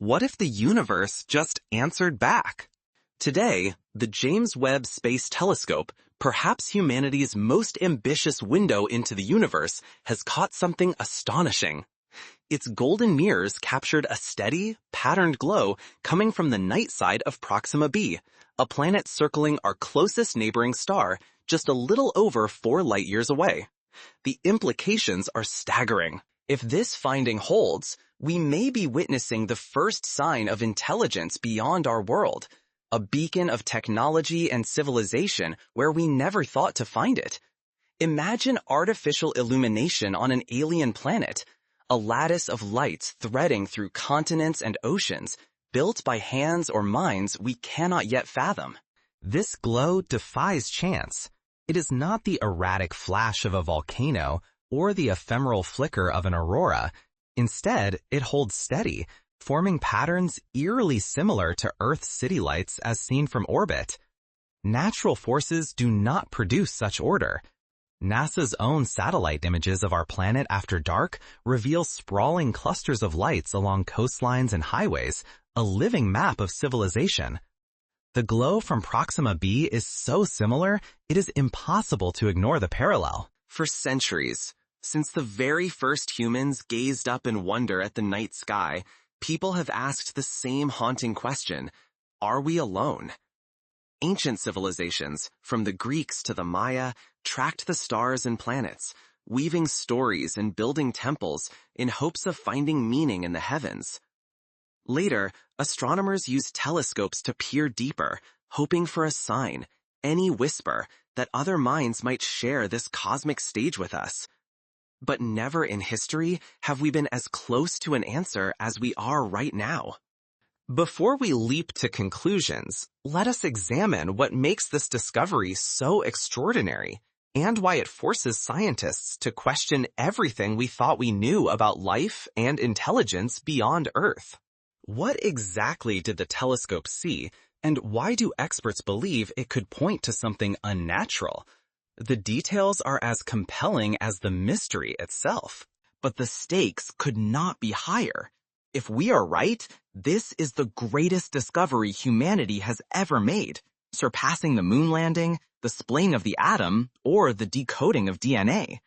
What if the universe just answered back? Today, the James Webb Space Telescope, perhaps humanity's most ambitious window into the universe, has caught something astonishing. Its golden mirrors captured a steady, patterned glow coming from the night side of Proxima B, a planet circling our closest neighboring star, just a little over 4 light-years away. The implications are staggering. If this finding holds, we may be witnessing the first sign of intelligence beyond our world, a beacon of technology and civilization where we never thought to find it. Imagine artificial illumination on an alien planet, a lattice of lights threading through continents and oceans, built by hands or minds we cannot yet fathom. This glow defies chance. It is not the erratic flash of a volcano or the ephemeral flicker of an aurora. Instead, it holds steady, forming patterns eerily similar to Earth's city lights as seen from orbit. Natural forces do not produce such order. NASA's own satellite images of our planet after dark reveal sprawling clusters of lights along coastlines and highways, a living map of civilization. The glow from Proxima B is so similar, it is impossible to ignore the parallel. For centuries, since the very first humans gazed up in wonder at the night sky, people have asked the same haunting question: are we alone? Ancient civilizations, from the Greeks to the Maya, tracked the stars and planets, weaving stories and building temples in hopes of finding meaning in the heavens. Later, astronomers used telescopes to peer deeper, hoping for a sign, any whisper, that other minds might share this cosmic stage with us. But never in history have we been as close to an answer as we are right now. Before we leap to conclusions, let us examine what makes this discovery so extraordinary, and why it forces scientists to question everything we thought we knew about life and intelligence beyond Earth. What exactly did the telescope see, and why do experts believe it could point to something unnatural? The details are as compelling as the mystery itself, but the stakes could not be higher. If we are right, this is the greatest discovery humanity has ever made, surpassing the moon landing, the splitting of the atom, or the decoding of DNA.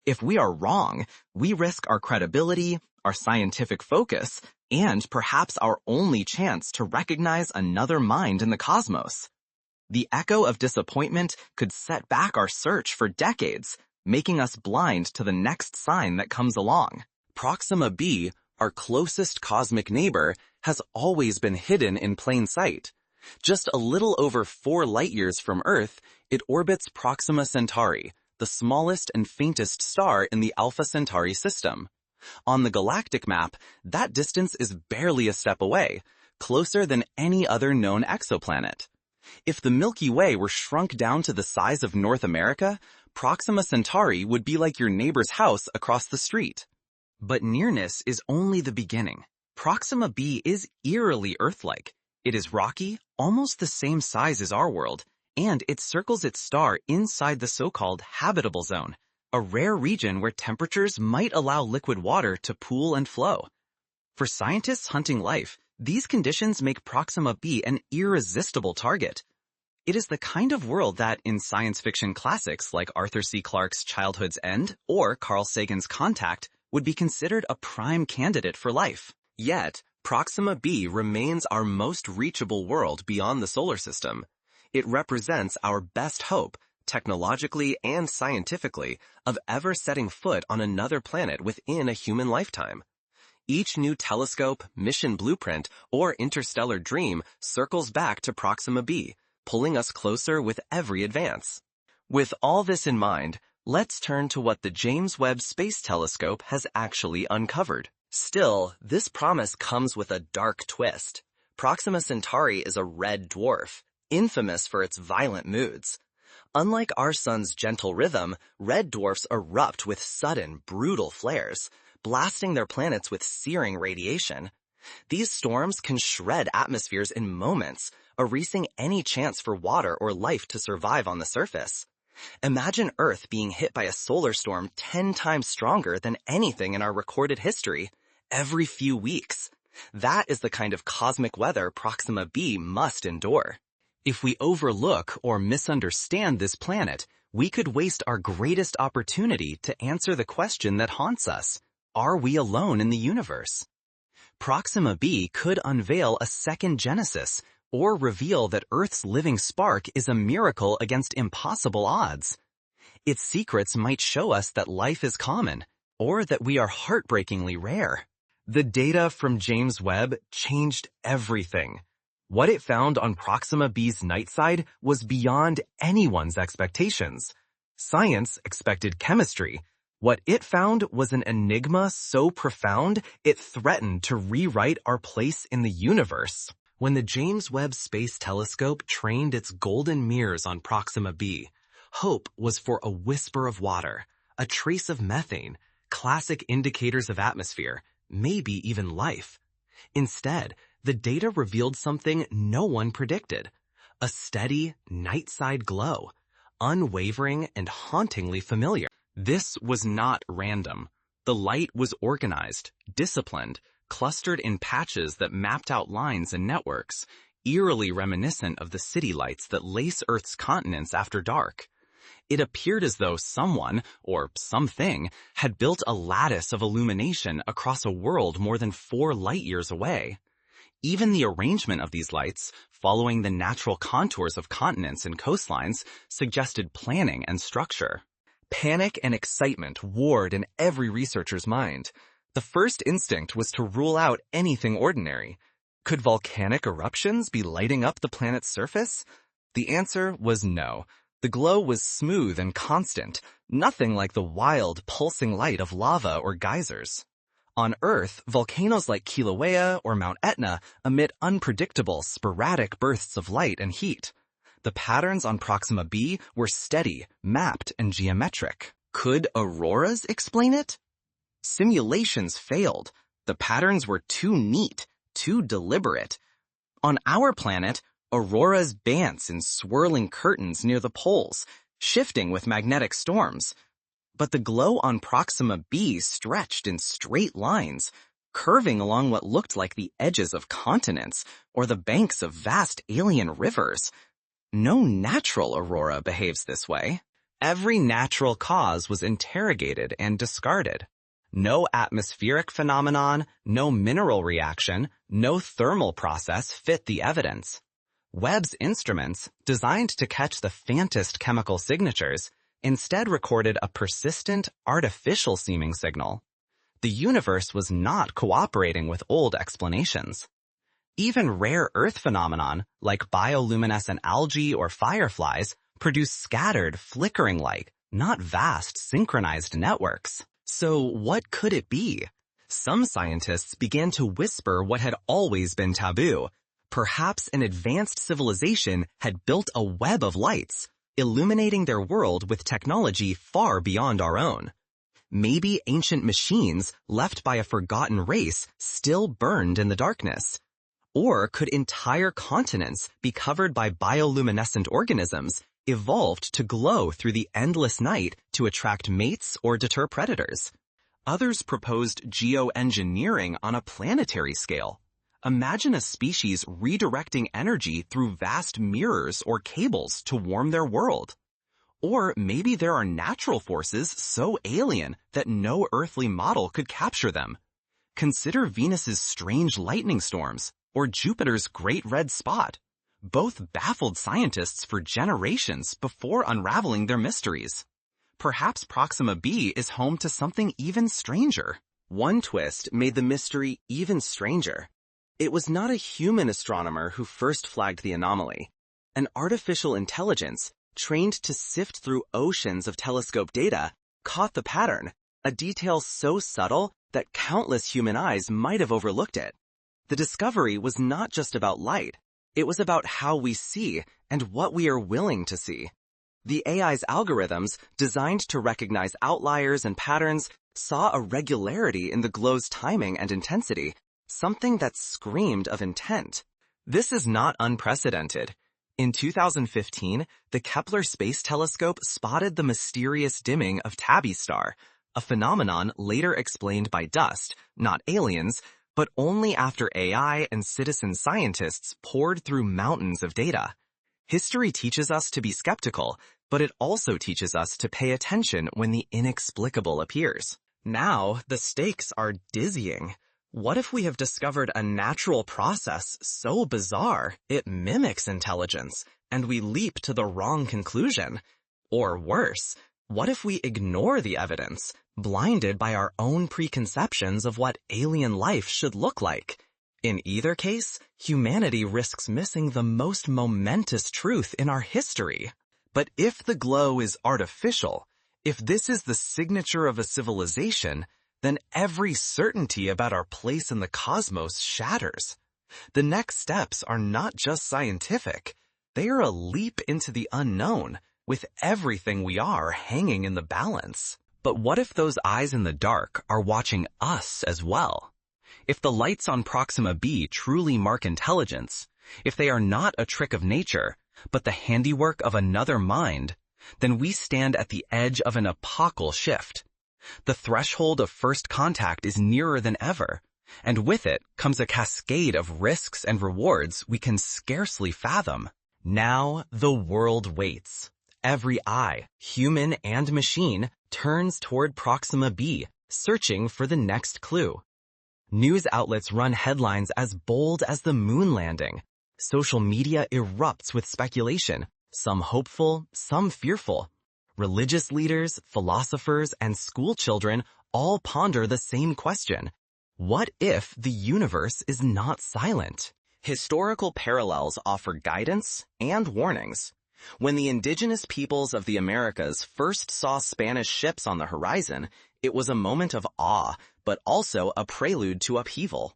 If we are wrong, we risk our credibility, our scientific focus, and perhaps our only chance to recognize another mind in the cosmos. The echo of disappointment could set back our search for decades, making us blind to the next sign that comes along. Proxima B, our closest cosmic neighbor, has always been hidden in plain sight. Just a little over 4 light-years from Earth, it orbits Proxima Centauri, the smallest and faintest star in the Alpha Centauri system. On the galactic map, that distance is barely a step away, closer than any other known exoplanet. If the Milky Way were shrunk down to the size of North America, Proxima Centauri would be like your neighbor's house across the street. But nearness is only the beginning. Proxima B is eerily Earth-like. It is rocky, almost the same size as our world, and it circles its star inside the so-called habitable zone, a rare region where temperatures might allow liquid water to pool and flow. For scientists hunting life, these conditions make Proxima B an irresistible target. It is the kind of world that, in science fiction classics like Arthur C. Clarke's Childhood's End or Carl Sagan's Contact, would be considered a prime candidate for life. Yet, Proxima B remains our most reachable world beyond the solar system. It represents our best hope, technologically and scientifically, of ever setting foot on another planet within a human lifetime. Each new telescope, mission blueprint, or interstellar dream circles back to Proxima B, pulling us closer with every advance. With all this in mind, let's turn to what the James Webb Space Telescope has actually uncovered. Still, this promise comes with a dark twist. Proxima Centauri is a red dwarf, infamous for its violent moods. Unlike our sun's gentle rhythm, red dwarfs erupt with sudden, brutal flares, blasting their planets with searing radiation. These storms can shred atmospheres in moments, erasing any chance for water or life to survive on the surface. Imagine Earth being hit by a solar storm 10 times stronger than anything in our recorded history every few weeks. That is the kind of cosmic weather Proxima B must endure. If we overlook or misunderstand this planet, we could waste our greatest opportunity to answer the question that haunts us. Are we alone in the universe? Proxima B could unveil a second genesis, or reveal that Earth's living spark is a miracle against impossible odds. Its secrets might show us that life is common, or that we are heartbreakingly rare. The data from James Webb changed everything. What it found on Proxima B's night side was beyond anyone's expectations. Science expected chemistry. What it found was an enigma so profound it threatened to rewrite our place in the universe. When the James Webb Space Telescope trained its golden mirrors on Proxima B, hope was for a whisper of water, a trace of methane, classic indicators of atmosphere, maybe even life. Instead, the data revealed something no one predicted: a steady, night-side glow, unwavering and hauntingly familiar. This was not random. The light was organized, disciplined, clustered in patches that mapped out lines and networks, eerily reminiscent of the city lights that lace Earth's continents after dark. It appeared as though someone, or something, had built a lattice of illumination across a world more than 4 light-years away. Even the arrangement of these lights, following the natural contours of continents and coastlines, suggested planning and structure. Panic and excitement warred in every researcher's mind. The first instinct was to rule out anything ordinary. Could volcanic eruptions be lighting up the planet's surface? The answer was no. The glow was smooth and constant, nothing like the wild, pulsing light of lava or geysers. On Earth, volcanoes like Kilauea or Mount Etna emit unpredictable, sporadic bursts of light and heat. The patterns on Proxima B were steady, mapped, and geometric. Could auroras explain it? Simulations failed. The patterns were too neat, too deliberate. On our planet, auroras dance in swirling curtains near the poles, shifting with magnetic storms. But the glow on Proxima B stretched in straight lines, curving along what looked like the edges of continents or the banks of vast alien rivers. No natural aurora behaves this way. Every natural cause was interrogated and discarded. No atmospheric phenomenon, no mineral reaction, no thermal process fit the evidence. Webb's instruments, designed to catch the faintest chemical signatures, instead recorded a persistent, artificial-seeming signal. The universe was not cooperating with old explanations. Even rare Earth phenomenon, like bioluminescent algae or fireflies, produce scattered, flickering light, not vast, synchronized networks. So what could it be? Some scientists began to whisper what had always been taboo. Perhaps an advanced civilization had built a web of lights, illuminating their world with technology far beyond our own. Maybe ancient machines left by a forgotten race still burned in the darkness. Or could entire continents be covered by bioluminescent organisms evolved to glow through the endless night to attract mates or deter predators? Others proposed geoengineering on a planetary scale. Imagine a species redirecting energy through vast mirrors or cables to warm their world. Or maybe there are natural forces so alien that no earthly model could capture them. Consider Venus's strange lightning storms, or Jupiter's great red spot. Both baffled scientists for generations before unraveling their mysteries. Perhaps Proxima B is home to something even stranger. One twist made the mystery even stranger. It was not a human astronomer who first flagged the anomaly. An artificial intelligence, trained to sift through oceans of telescope data, caught the pattern, a detail so subtle that countless human eyes might have overlooked it. The discovery was not just about light. It was about how we see and what we are willing to see. The AI's algorithms, designed to recognize outliers and patterns, saw a regularity in the glow's timing and intensity, something that screamed of intent. This is not unprecedented. In 2015, the Kepler Space Telescope spotted the mysterious dimming of Tabby's star, a phenomenon later explained by dust, not aliens, but only after AI and citizen scientists poured through mountains of data. History teaches us to be skeptical, but it also teaches us to pay attention when the inexplicable appears. Now, the stakes are dizzying. What if we have discovered a natural process so bizarre it mimics intelligence, and we leap to the wrong conclusion? Or worse, what if we ignore the evidence, blinded by our own preconceptions of what alien life should look like? In either case, humanity risks missing the most momentous truth in our history. But if the glow is artificial, if this is the signature of a civilization, then every certainty about our place in the cosmos shatters. The next steps are not just scientific, they are a leap into the unknown, with everything we are hanging in the balance. But what if those eyes in the dark are watching us as well? If the lights on Proxima B truly mark intelligence, if they are not a trick of nature, but the handiwork of another mind, then we stand at the edge of an epochal shift. The threshold of first contact is nearer than ever, and with it comes a cascade of risks and rewards we can scarcely fathom. Now the world waits. Every eye, human and machine, turns toward Proxima B, searching for the next clue. News outlets run headlines as bold as the moon landing. Social media erupts with speculation, some hopeful, some fearful. Religious leaders, philosophers, and school children all ponder the same question. What if the universe is not silent? Historical parallels offer guidance and warnings. When the indigenous peoples of the Americas first saw Spanish ships on the horizon, it was a moment of awe, but also a prelude to upheaval.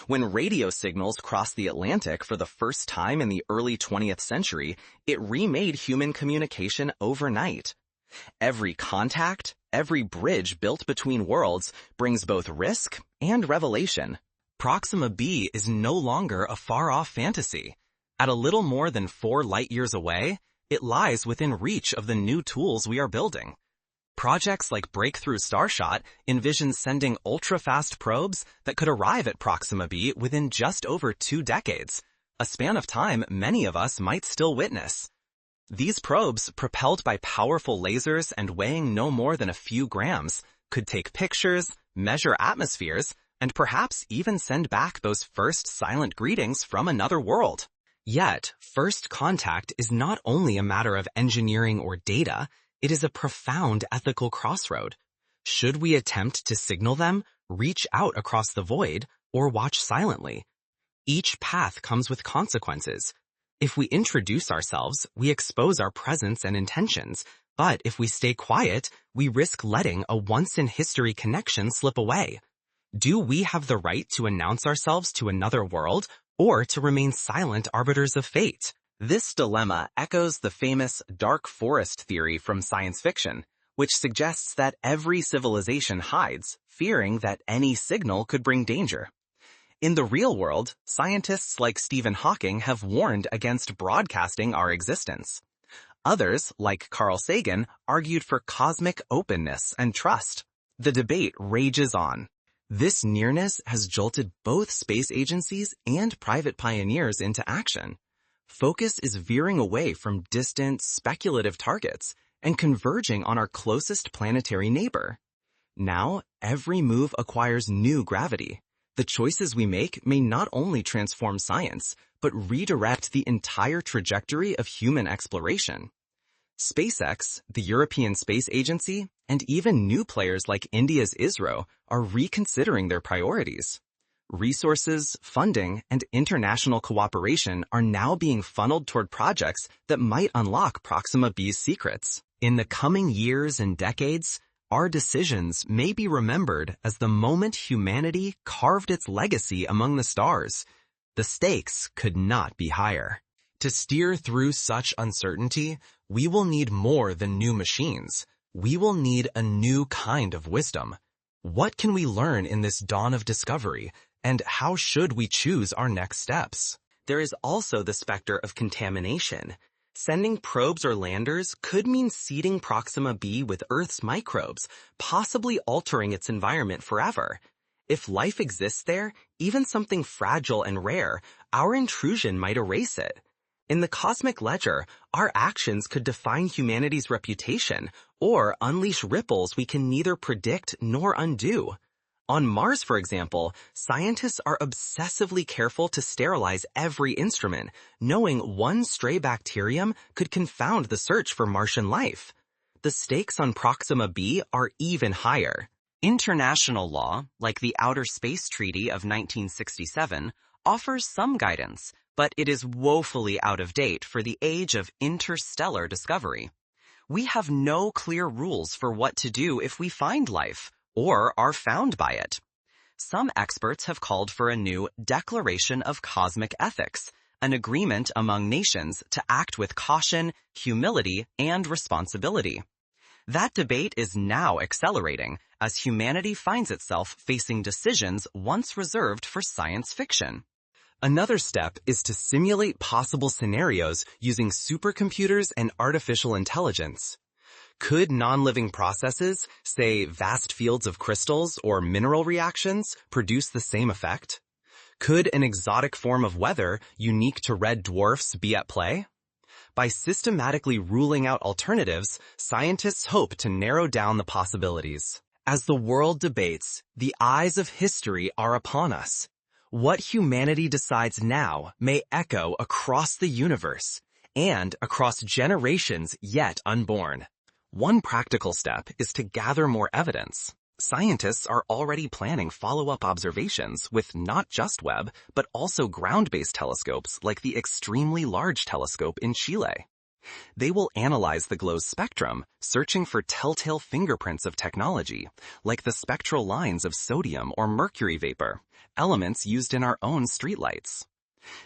When radio signals crossed the Atlantic for the first time in the early 20th century, it remade human communication overnight. Every contact, every bridge built between worlds brings both risk and revelation. Proxima B is no longer a far-off fantasy. At a little more than 4 light-years away, it lies within reach of the new tools we are building. Projects like Breakthrough Starshot envision sending ultra-fast probes that could arrive at Proxima B within just over 2 decades, a span of time many of us might still witness. These probes, propelled by powerful lasers and weighing no more than a few grams, could take pictures, measure atmospheres, and perhaps even send back those first silent greetings from another world. Yet, first contact is not only a matter of engineering or data, it is a profound ethical crossroad. Should we attempt to signal them, reach out across the void, or watch silently? Each path comes with consequences. If we introduce ourselves, we expose our presence and intentions, but if we stay quiet, we risk letting a once-in-history connection slip away. Do we have the right to announce ourselves to another world, or to remain silent arbiters of fate? This dilemma echoes the famous dark forest theory from science fiction, which suggests that every civilization hides, fearing that any signal could bring danger. In the real world, scientists like Stephen Hawking have warned against broadcasting our existence. Others, like Carl Sagan, argued for cosmic openness and trust. The debate rages on. This nearness has jolted both space agencies and private pioneers into action. Focus is veering away from distant, speculative targets and converging on our closest planetary neighbor. Now, every move acquires new gravity. The choices we make may not only transform science, but redirect the entire trajectory of human exploration. SpaceX, the European Space Agency, and even new players like India's ISRO are reconsidering their priorities. Resources, funding, and international cooperation are now being funneled toward projects that might unlock Proxima B's secrets. In the coming years and decades, our decisions may be remembered as the moment humanity carved its legacy among the stars. The stakes could not be higher. To steer through such uncertainty, we will need more than new machines. We will need a new kind of wisdom. What can we learn in this dawn of discovery, and how should we choose our next steps? There is also the specter of contamination. Sending probes or landers could mean seeding Proxima B with Earth's microbes, possibly altering its environment forever. If life exists there, even something fragile and rare, our intrusion might erase it. In the cosmic ledger, our actions could define humanity's reputation or unleash ripples we can neither predict nor undo. On Mars, for example, scientists are obsessively careful to sterilize every instrument, knowing one stray bacterium could confound the search for Martian life. The stakes on Proxima B are even higher. International law, like the Outer Space Treaty of 1967, offers some guidance, but it is woefully out of date for the age of interstellar discovery. We have no clear rules for what to do if we find life, or are found by it. Some experts have called for a new Declaration of Cosmic Ethics, an agreement among nations to act with caution, humility, and responsibility. That debate is now accelerating as humanity finds itself facing decisions once reserved for science fiction. Another step is to simulate possible scenarios using supercomputers and artificial intelligence. Could non-living processes, say vast fields of crystals or mineral reactions, produce the same effect? Could an exotic form of weather unique to red dwarfs be at play? By systematically ruling out alternatives, scientists hope to narrow down the possibilities. As the world debates, the eyes of history are upon us. What humanity decides now may echo across the universe and across generations yet unborn. One practical step is to gather more evidence. Scientists are already planning follow-up observations with not just Webb, but also ground-based telescopes like the Extremely Large Telescope in Chile. They will analyze the glow's spectrum, searching for telltale fingerprints of technology, like the spectral lines of sodium or mercury vapor, elements used in our own streetlights.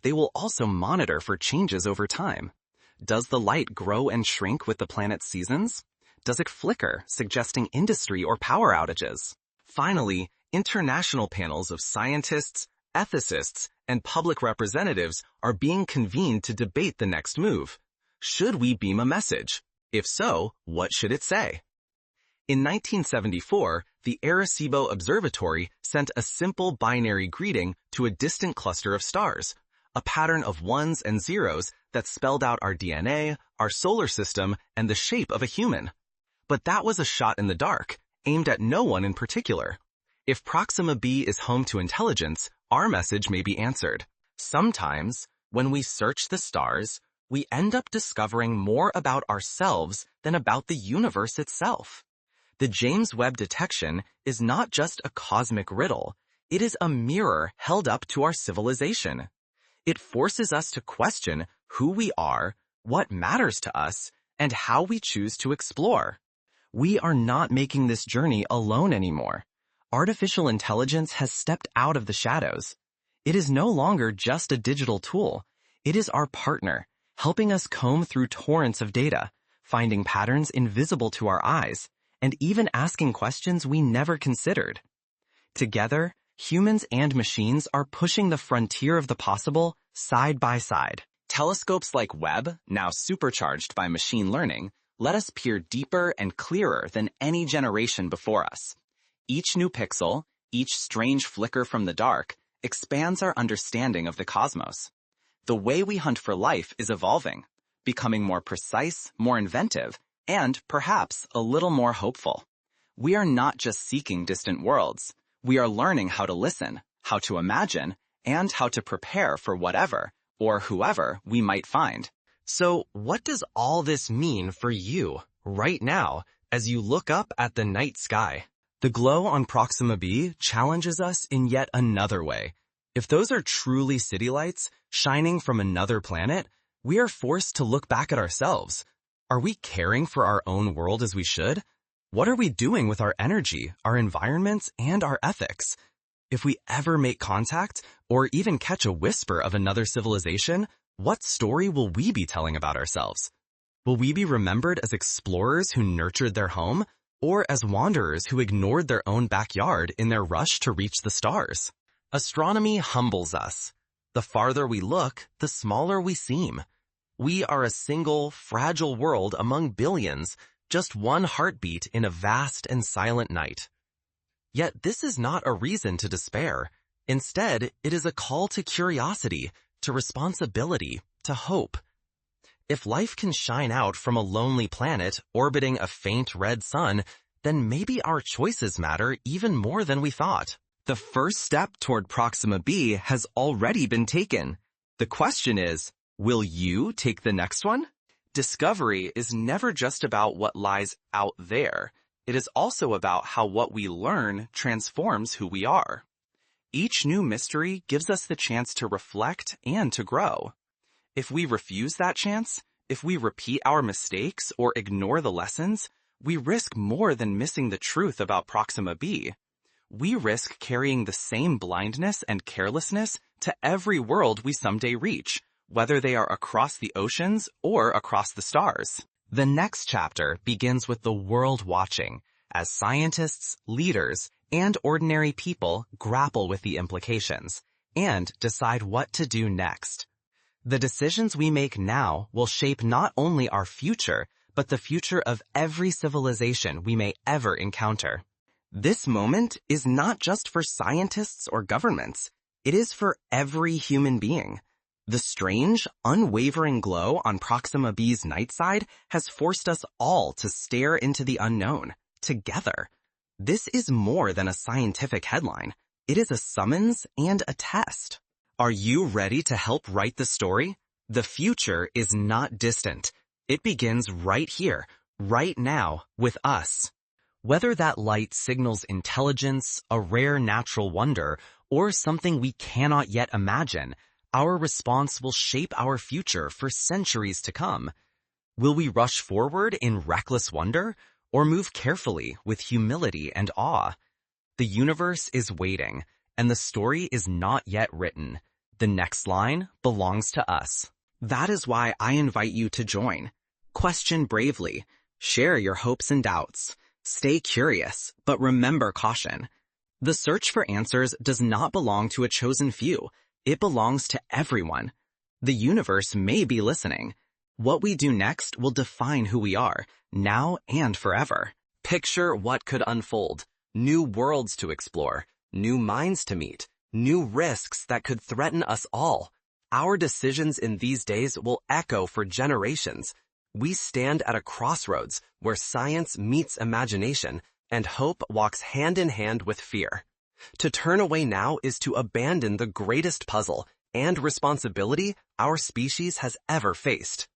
They will also monitor for changes over time. Does the light grow and shrink with the planet's seasons? Does it flicker, suggesting industry or power outages? Finally, international panels of scientists, ethicists, and public representatives are being convened to debate the next move. Should we beam a message? If so, what should it say? In 1974, the Arecibo Observatory sent a simple binary greeting to a distant cluster of stars, a pattern of ones and zeros that spelled out our DNA, our solar system, and the shape of a human. But that was a shot in the dark, aimed at no one in particular. If Proxima B is home to intelligence, our message may be answered. Sometimes, when we search the stars, we end up discovering more about ourselves than about the universe itself. The James Webb detection is not just a cosmic riddle, it is a mirror held up to our civilization. It forces us to question who we are, what matters to us, and how we choose to explore. We are not making this journey alone anymore. Artificial intelligence has stepped out of the shadows. It is no longer just a digital tool. It is our partner, helping us comb through torrents of data, finding patterns invisible to our eyes, and even asking questions we never considered. Together, humans and machines are pushing the frontier of the possible side by side. Telescopes like Webb, now supercharged by machine learning, let us peer deeper and clearer than any generation before us. Each new pixel, each strange flicker from the dark, expands our understanding of the cosmos. The way we hunt for life is evolving, becoming more precise, more inventive, and perhaps a little more hopeful. We are not just seeking distant worlds. We are learning how to listen, how to imagine, and how to prepare for whatever, or whoever, we might find. So, what does all this mean for you, right now, as you look up at the night sky? The glow on Proxima B challenges us in yet another way. If those are truly city lights, shining from another planet, we are forced to look back at ourselves. Are we caring for our own world as we should? What are we doing with our energy, our environments, and our ethics? If we ever make contact, or even catch a whisper of another civilization, what story will we be telling about ourselves? Will we be remembered as explorers who nurtured their home, or as wanderers who ignored their own backyard in their rush to reach the stars? Astronomy humbles us. The farther we look, the smaller we seem. We are a single, fragile world among billions, just one heartbeat in a vast and silent night. Yet this is not a reason to despair. Instead, it is a call to curiosity, to responsibility, to hope. If life can shine out from a lonely planet orbiting a faint red sun, then maybe our choices matter even more than we thought. The first step toward Proxima B has already been taken. The question is, will you take the next one? Discovery is never just about what lies out there. It is also about how what we learn transforms who we are. Each new mystery gives us the chance to reflect and to grow. If we refuse that chance, if we repeat our mistakes or ignore the lessons, we risk more than missing the truth about Proxima B. We risk carrying the same blindness and carelessness to every world we someday reach, whether they are across the oceans or across the stars. The next chapter begins with the world watching, as scientists, leaders, and ordinary people grapple with the implications and decide what to do next. The decisions we make now will shape not only our future, but the future of every civilization we may ever encounter. This moment is not just for scientists or governments. It is for every human being. The strange, unwavering glow on Proxima B's night side has forced us all to stare into the unknown, together. This is more than a scientific headline. It is a summons and a test. Are you ready to help write the story? The future is not distant. It begins right here, right now, with us. Whether that light signals intelligence, a rare natural wonder, or something we cannot yet imagine, our response will shape our future for centuries to come. Will we rush forward in reckless wonder, or move carefully with humility and awe? The universe is waiting, and the story is not yet written. The next line belongs to us. That is why I invite you to join. Question bravely. Share your hopes and doubts. Stay curious, but remember caution. The search for answers does not belong to a chosen few. It belongs to everyone. The universe may be listening. What we do next will define who we are, now and forever. Picture what could unfold. New worlds to explore, new minds to meet, new risks that could threaten us all. Our decisions in these days will echo for generations. We stand at a crossroads where science meets imagination and hope walks hand in hand with fear. To turn away now is to abandon the greatest puzzle and responsibility our species has ever faced.